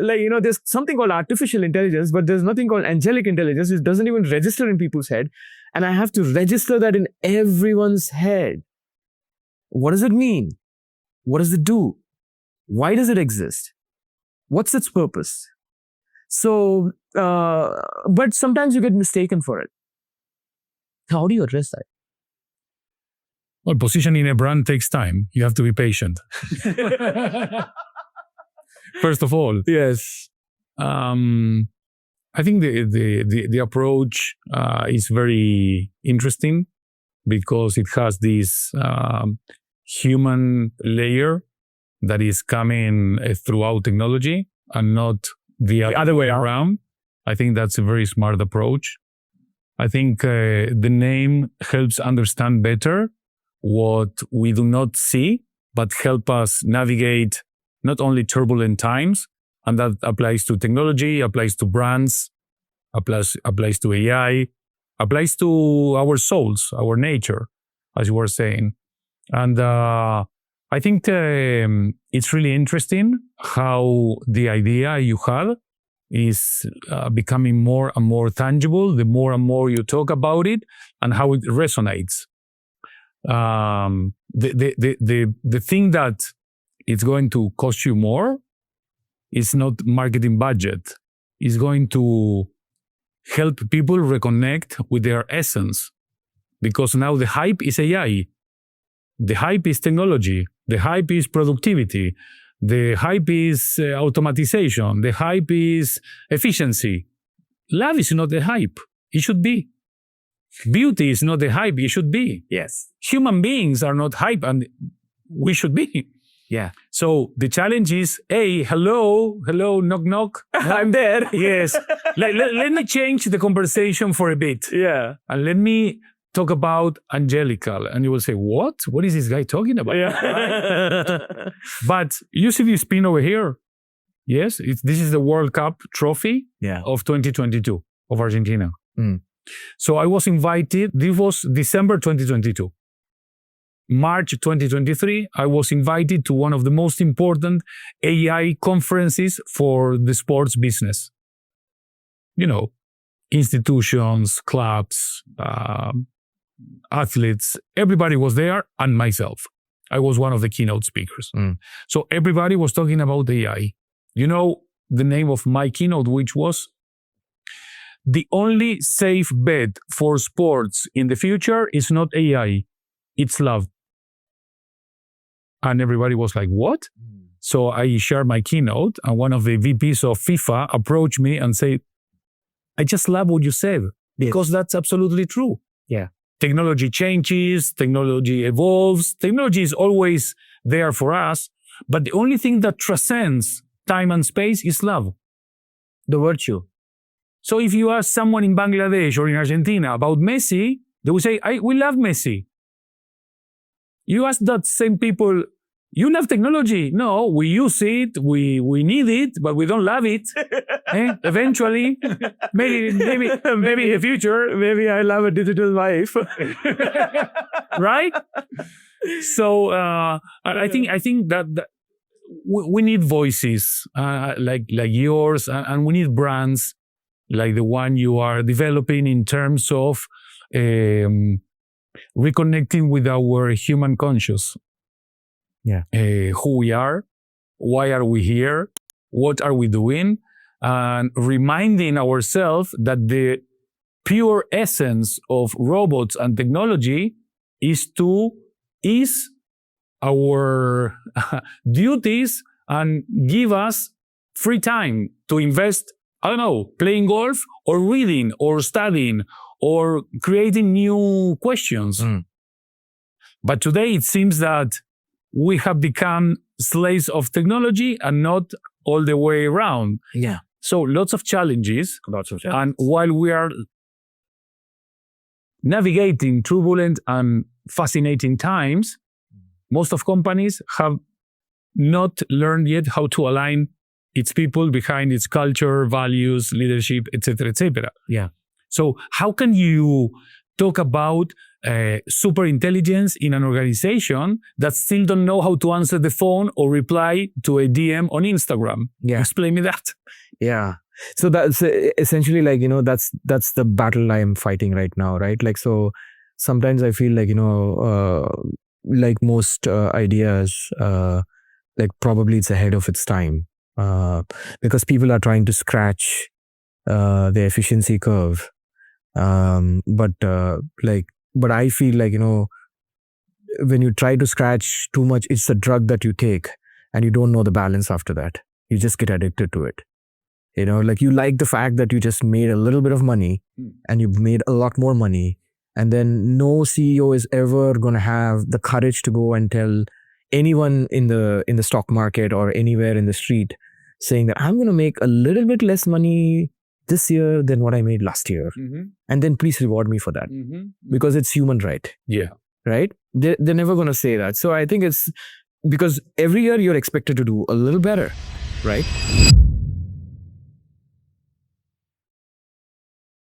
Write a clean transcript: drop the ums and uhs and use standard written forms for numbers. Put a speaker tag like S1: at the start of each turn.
S1: there's something called artificial intelligence, but there's nothing called angelic intelligence. It doesn't even register in people's head. And I have to register that in everyone's head. What does it mean? What does it do? Why does it exist? What's its purpose? So, but sometimes you get mistaken for it. How do you address that?
S2: Well, positioning a brand takes time. You have to be patient. First of all.
S1: Yes.
S2: I think the approach is very interesting because it has this human layer that is coming throughout technology and not the other way around. I think that's a very smart approach. I think the name helps understand better what we do not see, but help us navigate not only turbulent times, and that applies to technology, applies to brands, applies to AI, applies to our souls, our nature, as you were saying. And I think it's really interesting how the idea you had is becoming more and more tangible the more and more you talk about it and how it resonates. The thing that it's going to cost you more is not marketing budget. It's going to help people reconnect with their essence, because now the hype is AI. The hype is technology. The hype is productivity. The hype is automatization. The hype is efficiency. Love is not the hype. It should be. Beauty is not the hype. It should be.
S1: Yes.
S2: Human beings are not hype, and we should be.
S1: Yeah.
S2: So the challenge is, hey, hello, knock, knock.
S1: I'm there.
S2: Yes. Let me change the conversation for a bit.
S1: Yeah.
S2: And let me talk about Angelical. And you will say, what? What is this guy talking about?
S1: Yeah.
S2: But you see this pin over here? Yes. This is the World Cup trophy of 2022 of Argentina.
S1: Mm.
S2: So I was invited. This was December 2022. March 2023, I was invited to one of the most important AI conferences for the sports business. You know, institutions, clubs, athletes, everybody was there, and myself. I was one of the keynote speakers.
S1: Mm.
S2: So everybody was talking about AI. You know the name of my keynote, which was the only safe bet for sports in the future is not AI, it's love. And everybody was like, what? So I shared my keynote, and one of the VPs of FIFA approached me and said, I just love what you said, because that's absolutely true.
S1: Yeah.
S2: Technology changes, technology evolves, technology is always there for us, but the only thing that transcends time and space is love.
S1: The virtue.
S2: So if you ask someone in Bangladesh or in Argentina about Messi, they will say, we love Messi. You ask that same people, you love technology? No, we use it, we need it, but we don't love it. Eventually, maybe in the future,
S1: maybe I love a digital life.
S2: Right? So I think that we need voices like yours, and we need brands like the one you are developing in terms of reconnecting with our human conscious.
S1: Yeah.
S2: Who we are, why are we here, what are we doing, and reminding ourselves that the pure essence of robots and technology is to ease our duties and give us free time to invest, I don't know, playing golf or reading or studying or creating new questions.
S1: Mm.
S2: But today it seems that we have become slaves of technology and not all the way around.
S1: Yeah.
S2: So lots of challenges. And while we are navigating turbulent and fascinating times, most of companies have not learned yet how to align its people behind its culture, values, leadership, etc., etc.
S1: Yeah.
S2: So how can you talk about super intelligence in an organization that still don't know how to answer the phone or reply to a DM on Instagram.
S1: Yeah.
S2: Explain me that.
S1: Yeah. So that's essentially like, that's the battle I am fighting right now, right? Like, so sometimes I feel like, like most ideas, like probably it's ahead of its time, because people are trying to scratch the efficiency curve. But I feel like, when you try to scratch too much, it's a drug that you take and you don't know the balance after that. You just get addicted to it. Like you like the fact that you just made a little bit of money and you made a lot more money. And then no CEO is ever going to have the courage to go and tell anyone in the stock market or anywhere in the street saying that I'm going to make a little bit less money this year than what I made last year. And then please reward me for that, because it's human right.
S2: Yeah.
S1: Right? They're never going to say that. So I think it's because every year you're expected to do a little better, right?